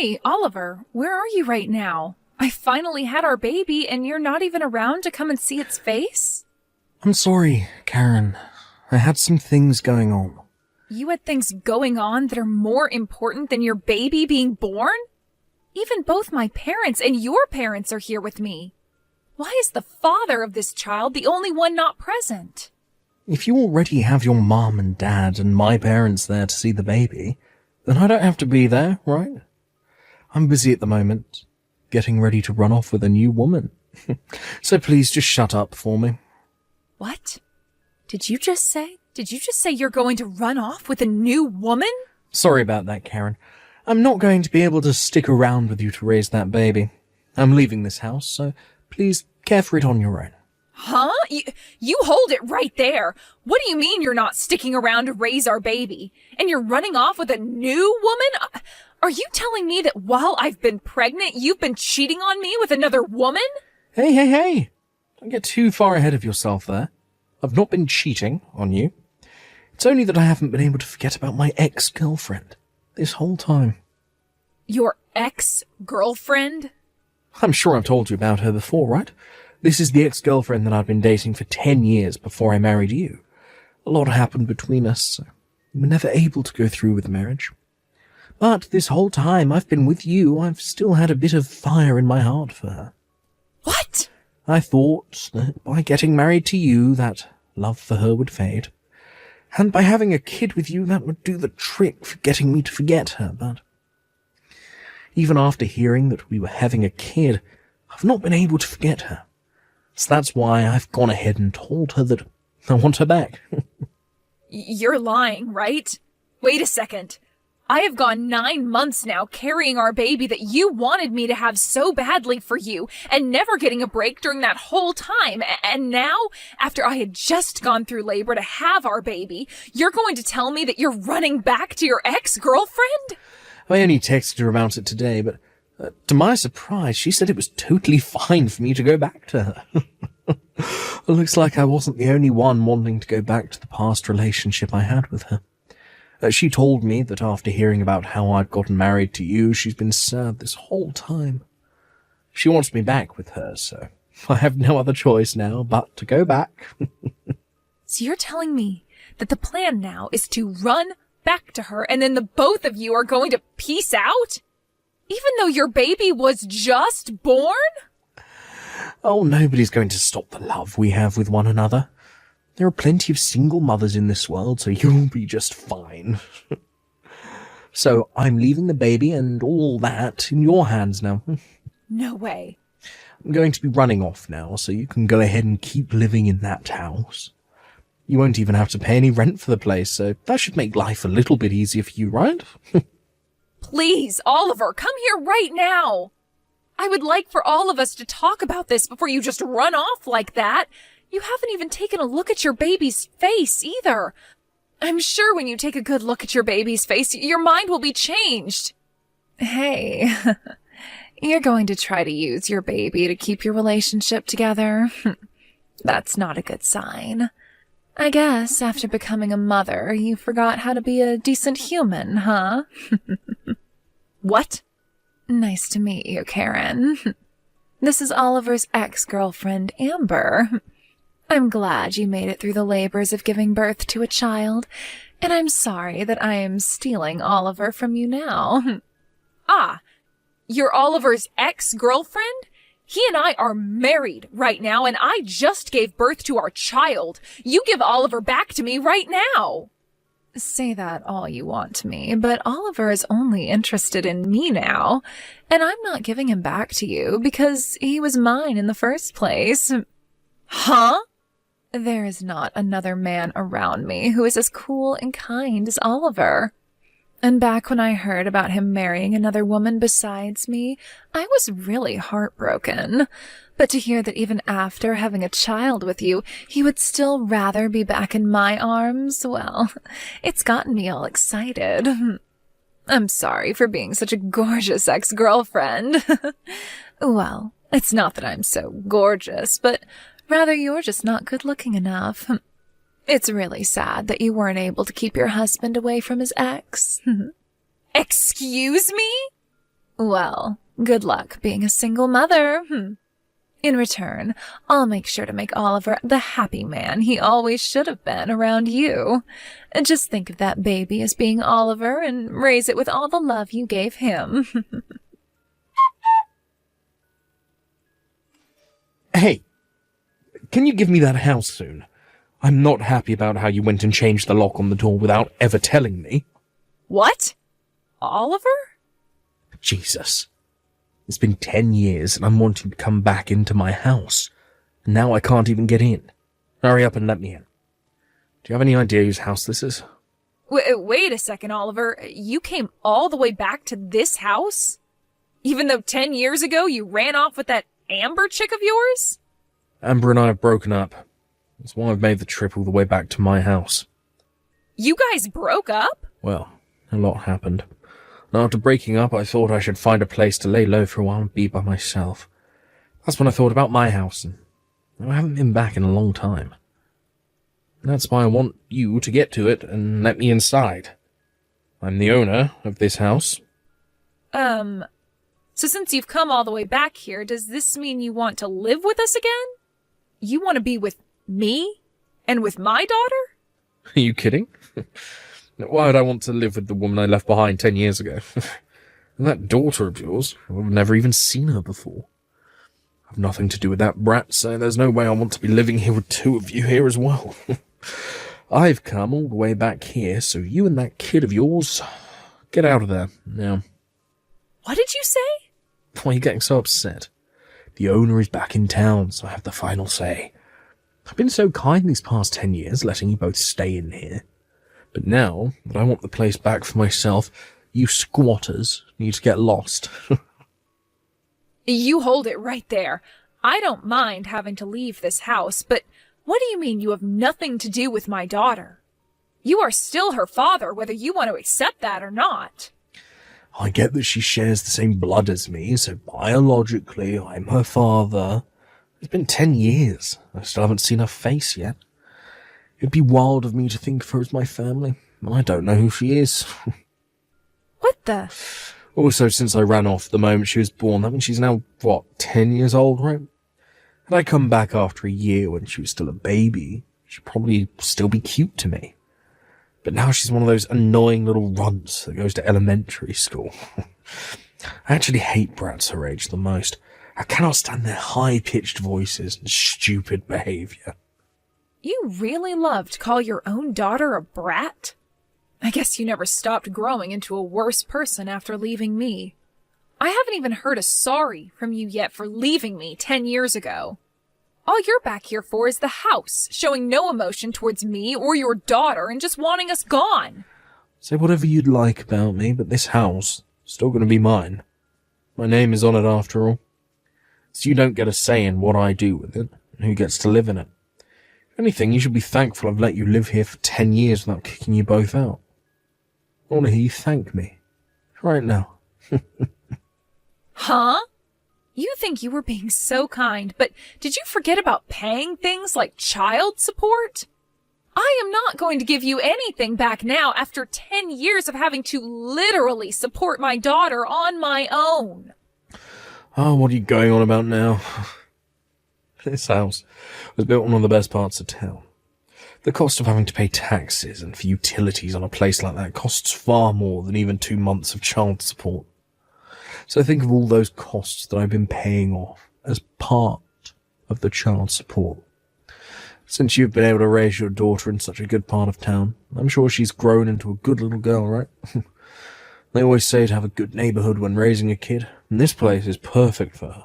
Hey, Oliver, where are you right now? I finally had our baby and you're not even around to come and see its face? I'm sorry, Karen. I had some things going on. You had things going on that are more important than your baby being born? Even both my parents and your parents are here with me. Why is the father of this child the only one not present? If you already have your mom and dad and my parents there to see the baby, then I don't have to be there, right? I'm busy at the moment, getting ready to run off with a new woman. So please just shut up for me. What? Did you just say you're going to run off with a new woman? Sorry about that, Karen. I'm not going to be able to stick around with you to raise that baby. I'm leaving this house, so please care for it on your own. Huh? You hold it right there. What do you mean you're not sticking around to raise our baby? And you're running off with a new woman? Are you telling me that while I've been pregnant, you've been cheating on me with another woman? Hey. Don't get too far ahead of yourself there. I've not been cheating on you. It's only that I haven't been able to forget about my ex-girlfriend this whole time. Your ex-girlfriend? I'm sure I've told you about her before, right? This is the ex-girlfriend that I've been dating for 10 years before I married you. A lot happened between us, so we were never able to go through with the marriage. But this whole time I've been with you, I've still had a bit of fire in my heart for her. What? I thought that by getting married to you, that love for her would fade. And by having a kid with you, that would do the trick for getting me to forget her, but even after hearing that we were having a kid, I've not been able to forget her. So that's why I've gone ahead and told her that I want her back. You're lying, right? Wait a second. I have gone 9 months now carrying our baby that you wanted me to have so badly for you and never getting a break during that whole time. And now, after I had just gone through labor to have our baby, you're going to tell me that you're running back to your ex-girlfriend? I only texted her about it today, but to my surprise, she said it was totally fine for me to go back to her. It looks like I wasn't the only one wanting to go back to the past relationship I had with her. She told me that after hearing about how I'd gotten married to you, she's been sad this whole time. She wants me back with her, so I have no other choice now but to go back. So you're telling me that the plan now is to run back to her and then the both of you are going to peace out? Even though your baby was just born? Oh, nobody's going to stop the love we have with one another. There are plenty of single mothers in this world, so you'll be just fine. So I'm leaving the baby and all that in your hands now. No way. I'm going to be running off now, so you can go ahead and keep living in that house. You won't even have to pay any rent for the place, so that should make life a little bit easier for you, right? Please, Oliver, come here right now. I would like for all of us to talk about this before you just run off like that. You haven't even taken a look at your baby's face either. I'm sure when you take a good look at your baby's face, your mind will be changed. Hey, you're going to try to use your baby to keep your relationship together? That's not a good sign. I guess after becoming a mother, you forgot how to be a decent human, huh? What? Nice to meet you, Karen. This is Oliver's ex-girlfriend, Amber. I'm glad you made it through the labors of giving birth to a child, and I'm sorry that I am stealing Oliver from you now. Ah, you're Oliver's ex-girlfriend? He and I are married right now, and I just gave birth to our child. You give Oliver back to me right now. Say that all you want to me, but Oliver is only interested in me now, and I'm not giving him back to you because he was mine in the first place. Huh? There is not another man around me who is as cool and kind as Oliver. And back when I heard about him marrying another woman besides me, I was really heartbroken. But to hear that even after having a child with you, he would still rather be back in my arms, well, it's gotten me all excited. I'm sorry for being such a gorgeous ex-girlfriend. Well, it's not that I'm so gorgeous, but rather you're just not good-looking enough. It's really sad that you weren't able to keep your husband away from his ex. Excuse me? Well, good luck being a single mother. In return, I'll make sure to make Oliver the happy man he always should have been around you. Just think of that baby as being Oliver and raise it with all the love you gave him. Hey, can you give me that house soon? I'm not happy about how you went and changed the lock on the door without ever telling me. What? Oliver? Jesus. It's been 10 years and I'm wanting to come back into my house. And now I can't even get in. Hurry up and let me in. Do you have any idea whose house this is? Wait a second, Oliver. You came all the way back to this house? Even though 10 years ago you ran off with that Amber chick of yours? Amber and I have broken up. That's why I've made the trip all the way back to my house. You guys broke up? Well, a lot happened. And after breaking up, I thought I should find a place to lay low for a while and be by myself. That's when I thought about my house, and I haven't been back in a long time. That's why I want you to get to it and let me inside. I'm the owner of this house. So since you've come all the way back here, does this mean you want to live with us again? You want to be with me? And with my daughter? Are you kidding? Why would I want to live with the woman I left behind 10 years ago? And that daughter of yours, I've never even seen her before. I've nothing to do with that brat, so there's no way I want to be living here with two of you here as well. I've come all the way back here, so you and that kid of yours, get out of there now. What did you say? Why are you getting so upset? The owner is back in town, so I have the final say. I've been so kind these past 10 years, letting you both stay in here. But now that I want the place back for myself, you squatters need to get lost. You hold it right there. I don't mind having to leave this house, but what do you mean you have nothing to do with my daughter? You are still her father, whether you want to accept that or not. I get that she shares the same blood as me, so biologically I'm her father. It's been 10 years. I still haven't seen her face yet. It'd be wild of me to think of her as my family. I don't know who she is. What the? Also, since I ran off the moment she was born, that means she's now, 10 years old, right? Had I come back after a year when she was still a baby, she'd probably still be cute to me. But now she's one of those annoying little runts that goes to elementary school. I actually hate brats her age the most. I cannot stand their high-pitched voices and stupid behaviour. You really love to call your own daughter a brat? I guess you never stopped growing into a worse person after leaving me. I haven't even heard a sorry from you yet for leaving me 10 years ago. All you're back here for is the house, showing no emotion towards me or your daughter and just wanting us gone. Say whatever you'd like about me, but this house is still going to be mine. My name is on it after all. So you don't get a say in what I do with it and who gets to live in it. If anything, you should be thankful I've let you live here for 10 years without kicking you both out. I want to hear you thank me. Right now. Huh? You think you were being so kind, but did you forget about paying things like child support? I am not going to give you anything back now after 10 years of having to literally support my daughter on my own. Oh, what are you going on about now? This house was built in one of the best parts of town. The cost of having to pay taxes and for utilities on a place like that costs far more than even 2 months of child support. So think of all those costs that I've been paying off as part of the child support. Since you've been able to raise your daughter in such a good part of town, I'm sure she's grown into a good little girl, right? They always say to have a good neighborhood when raising a kid, and this place is perfect for her.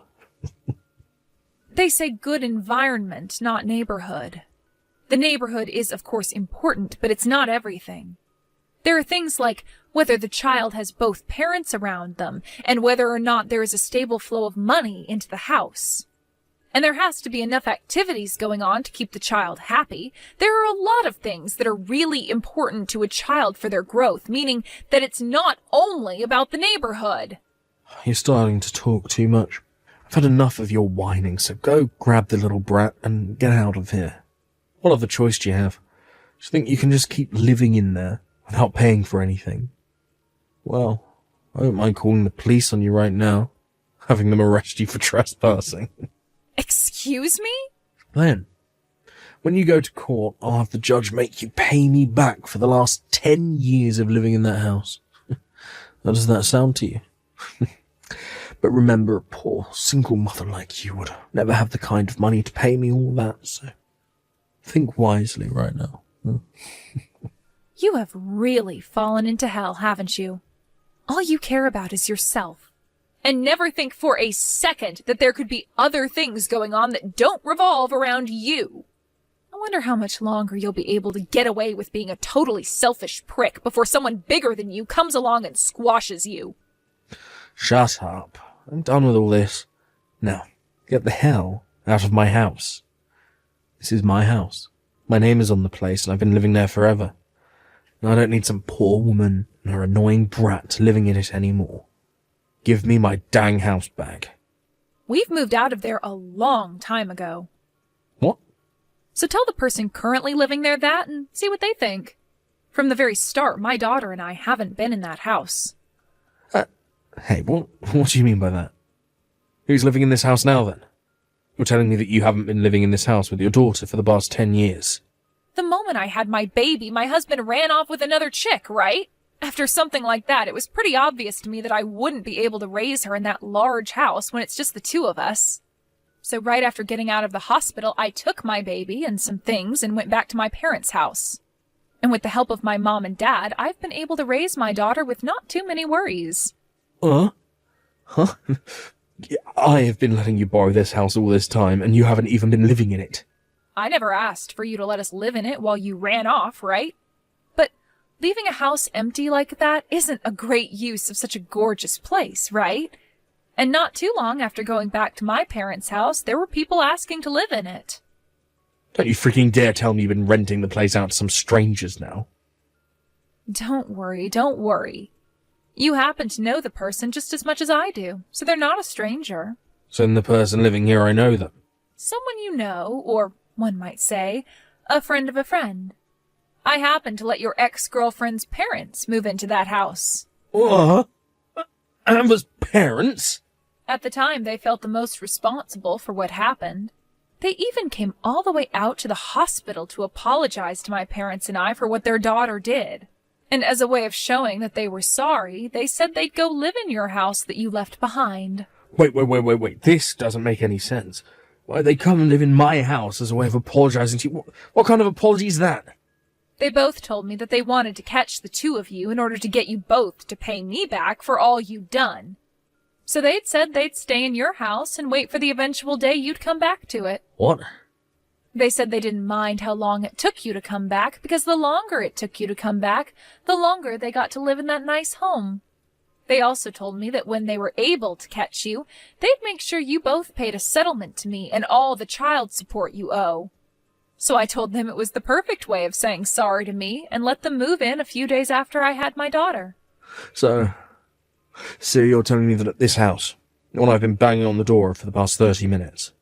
They say good environment, not neighborhood. The neighborhood is, of course, important, but it's not everything. There are things like whether the child has both parents around them and whether or not there is a stable flow of money into the house. And there has to be enough activities going on to keep the child happy. There are a lot of things that are really important to a child for their growth, meaning that it's not only about the neighborhood. You're starting to talk too much. I've had enough of your whining, so go grab the little brat and get out of here. What other choice do you have? Do you think you can just keep living in there without paying for anything? Well, I don't mind calling the police on you right now, having them arrest you for trespassing. Excuse me? Then, when you go to court, I'll have the judge make you pay me back for the last 10 years of living in that house. How does that sound to you? But remember, a poor, single mother like you would never have the kind of money to pay me all that, so think wisely right now. You have really fallen into hell, haven't you? All you care about is yourself. And never think for a second that there could be other things going on that don't revolve around you. I wonder how much longer you'll be able to get away with being a totally selfish prick before someone bigger than you comes along and squashes you. Shut up. I'm done with all this. Now, get the hell out of my house. This is my house. My name is on the place, and I've been living there forever. And I don't need some poor woman and her annoying brat living in it anymore. Give me my dang house back. We've moved out of there a long time ago. What? So tell the person currently living there that and see what they think. From the very start, my daughter and I haven't been in that house. Hey, what do you mean by that? Who's living in this house now, then? You're telling me that you haven't been living in this house with your daughter for the past 10 years. The moment I had my baby, my husband ran off with another chick, right? After something like that, it was pretty obvious to me that I wouldn't be able to raise her in that large house when it's just the two of us. So right after getting out of the hospital, I took my baby and some things and went back to my parents' house. And with the help of my mom and dad, I've been able to raise my daughter with not too many worries. Huh? I have been letting you borrow this house all this time, and you haven't even been living in it. I never asked for you to let us live in it while you ran off, right? But leaving a house empty like that isn't a great use of such a gorgeous place, right? And not too long after going back to my parents' house, there were people asking to live in it. Don't you freaking dare tell me you've been renting the place out to some strangers now. Don't worry. You happen to know the person just as much as I do, so they're not a stranger. So then the person living here, I know them. Someone you know, or one might say, a friend of a friend. I happen to let your ex-girlfriend's parents move into that house. What? Amber's parents? At the time, they felt the most responsible for what happened. They even came all the way out to the hospital to apologize to my parents and I for what their daughter did. And as a way of showing that they were sorry, they said they'd go live in your house that you left behind. Wait. This doesn't make any sense. Why'd they come and live in my house as a way of apologizing to you? What kind of apology is that? They both told me that they wanted to catch the two of you in order to get you both to pay me back for all you'd done. So they'd said they'd stay in your house and wait for the eventual day you'd come back to it. What? They said they didn't mind how long it took you to come back, because the longer it took you to come back, the longer they got to live in that nice home. They also told me that when they were able to catch you, they'd make sure you both paid a settlement to me and all the child support you owe. So I told them it was the perfect way of saying sorry to me and let them move in a few days after I had my daughter. So you're telling me that at this house, the one I've been banging on the door for the past 30 minutes,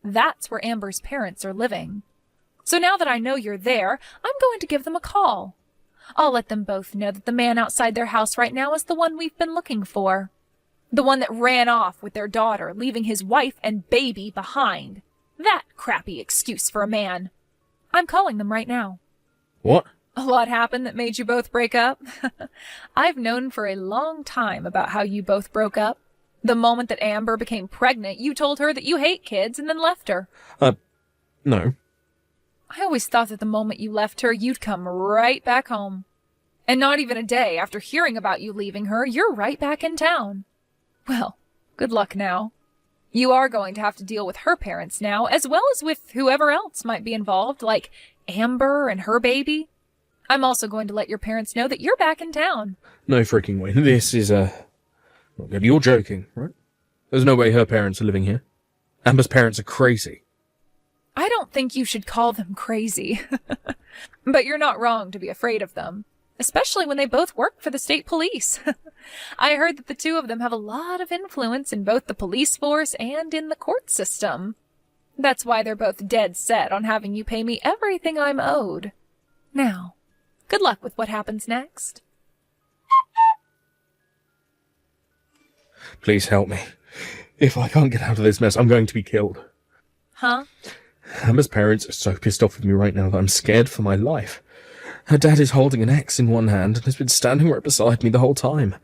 that's where Amber's parents are living. So now that I know you're there, I'm going to give them a call. I'll let them both know that the man outside their house right now is the one we've been looking for. The one that ran off with their daughter, leaving his wife and baby behind. That crappy excuse for a man. I'm calling them right now. What? A lot happened that made you both break up. I've known for a long time about how you both broke up. The moment that Amber became pregnant, you told her that you hate kids and then left her. No. I always thought that the moment you left her, you'd come right back home. And not even a day after hearing about you leaving her, you're right back in town. Well, good luck now. You are going to have to deal with her parents now, as well as with whoever else might be involved, like Amber and her baby. I'm also going to let your parents know that you're back in town. No freaking way. This is, not good. You're joking, right? There's no way her parents are living here. Amber's parents are crazy. I don't think you should call them crazy. But you're not wrong to be afraid of them. Especially when they both work for the state police. I heard that the two of them have a lot of influence in both the police force and in the court system. That's why they're both dead set on having you pay me everything I'm owed. Now, good luck with what happens next. Please help me. If I can't get out of this mess, I'm going to be killed. Huh? Amber's parents are so pissed off with me right now that I'm scared for my life. Her dad is holding an axe in one hand and has been standing right beside me the whole time.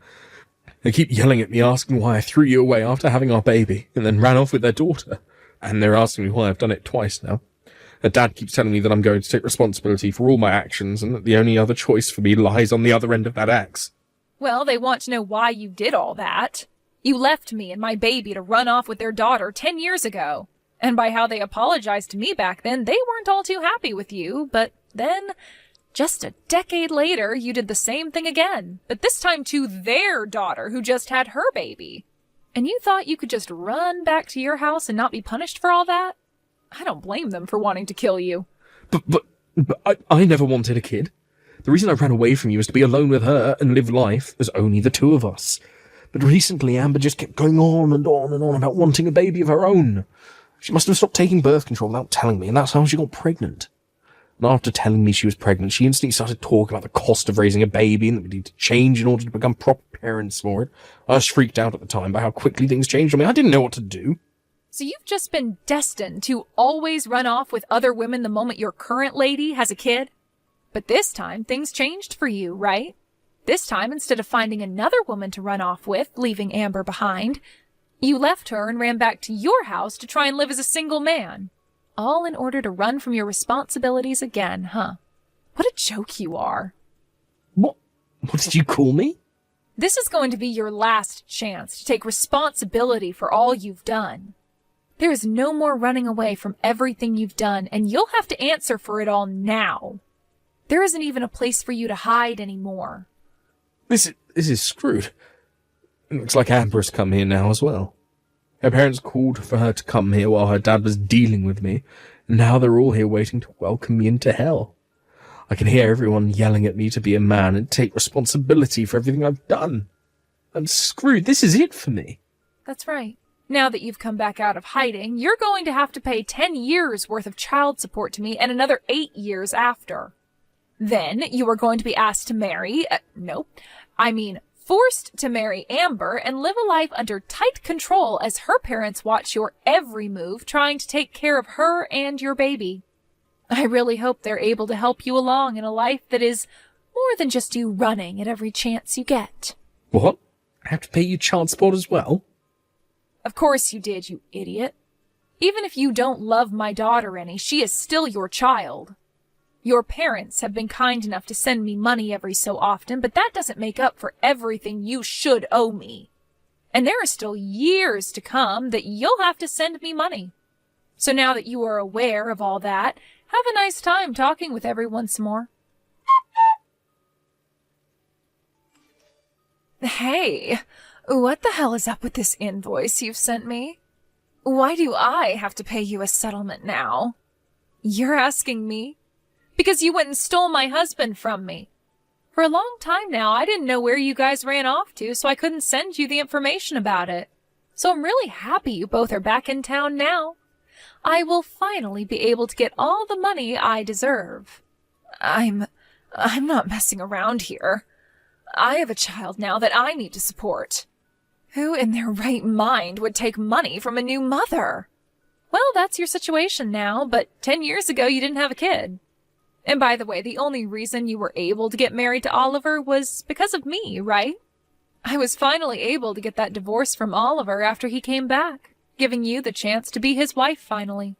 They keep yelling at me, asking why I threw you away after having our baby, and then ran off with their daughter. And they're asking me why I've done it twice now. Her dad keeps telling me that I'm going to take responsibility for all my actions, and that the only other choice for me lies on the other end of that axe. Well, they want to know why you did all that. You left me and my baby to run off with their daughter 10 years ago. And by how they apologized to me back then, they weren't all too happy with you. But then, just a decade later, you did the same thing again. But this time to their daughter who just had her baby. And you thought you could just run back to your house and not be punished for all that? I don't blame them for wanting to kill you. But I never wanted a kid. The reason I ran away from you was to be alone with her and live life as only the two of us. But recently Amber just kept going on and on and on about wanting a baby of her own. She must have stopped taking birth control without telling me, and that's how she got pregnant. And after telling me she was pregnant, she instantly started talking about the cost of raising a baby and that we need to change in order to become proper parents for it. I was freaked out at the time by how quickly things changed on me. I didn't know what to do. So you've just been destined to always run off with other women the moment your current lady has a kid? But this time, things changed for you, right? This time, instead of finding another woman to run off with, leaving Amber behind, you left her and ran back to your house to try and live as a single man. All in order to run from your responsibilities again, huh? What a joke you are. What did you call me? This is going to be your last chance to take responsibility for all you've done. There is no more running away from everything you've done, and you'll have to answer for it all now. There isn't even a place for you to hide anymore. This is screwed. It looks like Amber's come here now as well. Her parents called for her to come here while her dad was dealing with me, and now they're all here waiting to welcome me into hell. I can hear everyone yelling at me to be a man and take responsibility for everything I've done. I'm screwed. This is it for me. That's right. Now that you've come back out of hiding, you're going to have to pay 10 years worth of child support to me and another 8 years after. Then you are going to be asked to marry, forced to marry Amber and live a life under tight control as her parents watch your every move, trying to take care of her and your baby. I really hope they're able to help you along in a life that is more than just you running at every chance you get. What? I have to pay you child support as well? Of course you did, you idiot. Even if you don't love my daughter any, she is still your child. Your parents have been kind enough to send me money every so often, but that doesn't make up for everything you should owe me. And there are still years to come that you'll have to send me money. So now that you are aware of all that, have a nice time talking with everyone some more. Hey, what the hell is up with this invoice you've sent me? Why do I have to pay you a settlement now? You're asking me? Because you went and stole my husband from me. For a long time now, I didn't know where you guys ran off to, so I couldn't send you the information about it. So I'm really happy you both are back in town now. I will finally be able to get all the money I deserve. I'm not messing around here. I have a child now that I need to support. Who in their right mind would take money from a new mother? Well, that's your situation now, but 10 years ago you didn't have a kid. And by the way, the only reason you were able to get married to Oliver was because of me, right? I was finally able to get that divorce from Oliver after he came back, giving you the chance to be his wife finally.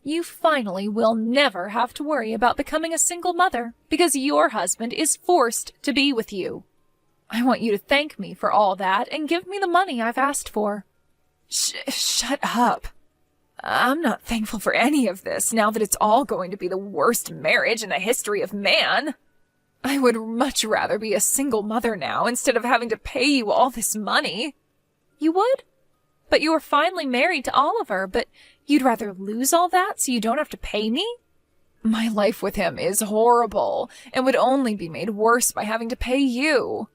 You finally will never have to worry about becoming a single mother because your husband is forced to be with you. I want you to thank me for all that and give me the money I've asked for. Shut up. I'm not thankful for any of this now that it's all going to be the worst marriage in the history of man. I would much rather be a single mother now instead of having to pay you all this money. You would? But you are finally married to Oliver, but you'd rather lose all that so you don't have to pay me? My life with him is horrible and would only be made worse by having to pay you.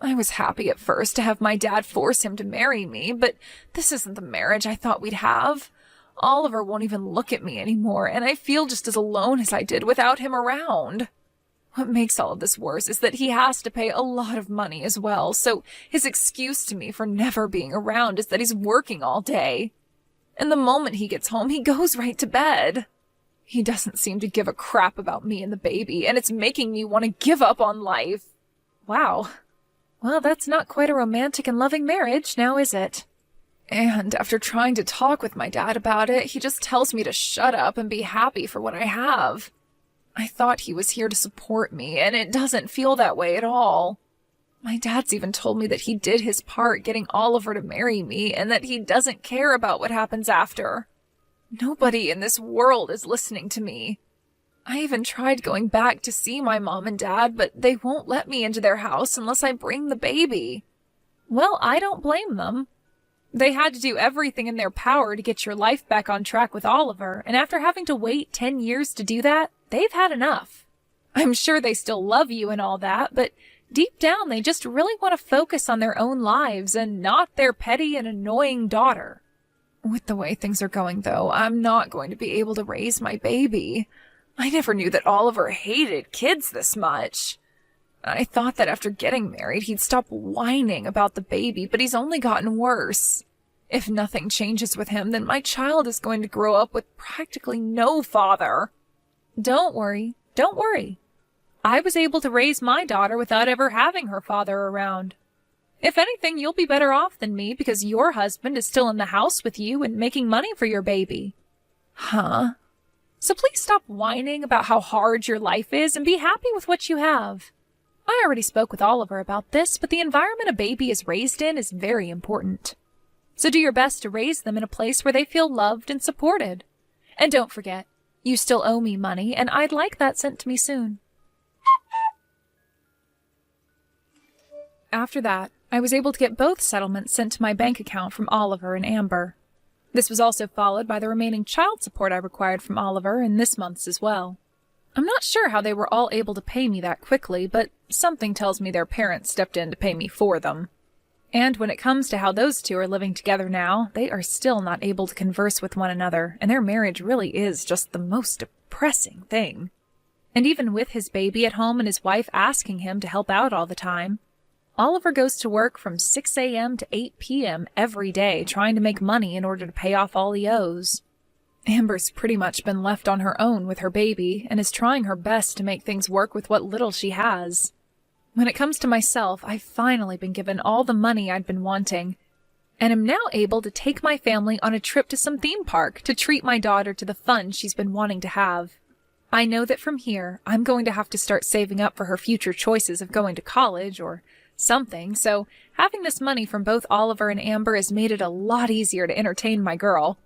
I was happy at first to have my dad force him to marry me, but this isn't the marriage I thought we'd have. Oliver won't even look at me anymore, and I feel just as alone as I did without him around. What makes all of this worse is that he has to pay a lot of money as well, so his excuse to me for never being around is that he's working all day. And the moment he gets home, he goes right to bed. He doesn't seem to give a crap about me and the baby, and it's making me want to give up on life. Wow. Well, that's not quite a romantic and loving marriage, now is it? And after trying to talk with my dad about it, he just tells me to shut up and be happy for what I have. I thought he was here to support me, and it doesn't feel that way at all. My dad's even told me that he did his part getting Oliver to marry me, and that he doesn't care about what happens after. Nobody in this world is listening to me. I even tried going back to see my mom and dad, but they won't let me into their house unless I bring the baby. Well, I don't blame them. They had to do everything in their power to get your life back on track with Oliver, and after having to wait 10 years to do that, they've had enough. I'm sure they still love you and all that, but deep down they just really want to focus on their own lives and not their petty and annoying daughter. With the way things are going, though, I'm not going to be able to raise my baby. I never knew that Oliver hated kids this much. I thought that after getting married, he'd stop whining about the baby, but he's only gotten worse. If nothing changes with him, then my child is going to grow up with practically no father. Don't worry. I was able to raise my daughter without ever having her father around. If anything, you'll be better off than me because your husband is still in the house with you and making money for your baby. Huh? So please stop whining about how hard your life is and be happy with what you have. I already spoke with Oliver about this, but the environment a baby is raised in is very important. So do your best to raise them in a place where they feel loved and supported. And don't forget, you still owe me money, and I'd like that sent to me soon. After that, I was able to get both settlements sent to my bank account from Oliver and Amber. This was also followed by the remaining child support I required from Oliver in this month's as well. I'm not sure how they were all able to pay me that quickly, but something tells me their parents stepped in to pay me for them. And when it comes to how those two are living together now, they are still not able to converse with one another, and their marriage really is just the most depressing thing. And even with his baby at home and his wife asking him to help out all the time, Oliver goes to work from 6 a.m. to 8 p.m. every day trying to make money in order to pay off all he owes. Amber's pretty much been left on her own with her baby and is trying her best to make things work with what little she has. When it comes to myself, I've finally been given all the money I'd been wanting, and am now able to take my family on a trip to some theme park to treat my daughter to the fun she's been wanting to have. I know that from here, I'm going to have to start saving up for her future choices of going to college or something, so having this money from both Oliver and Amber has made it a lot easier to entertain my girl.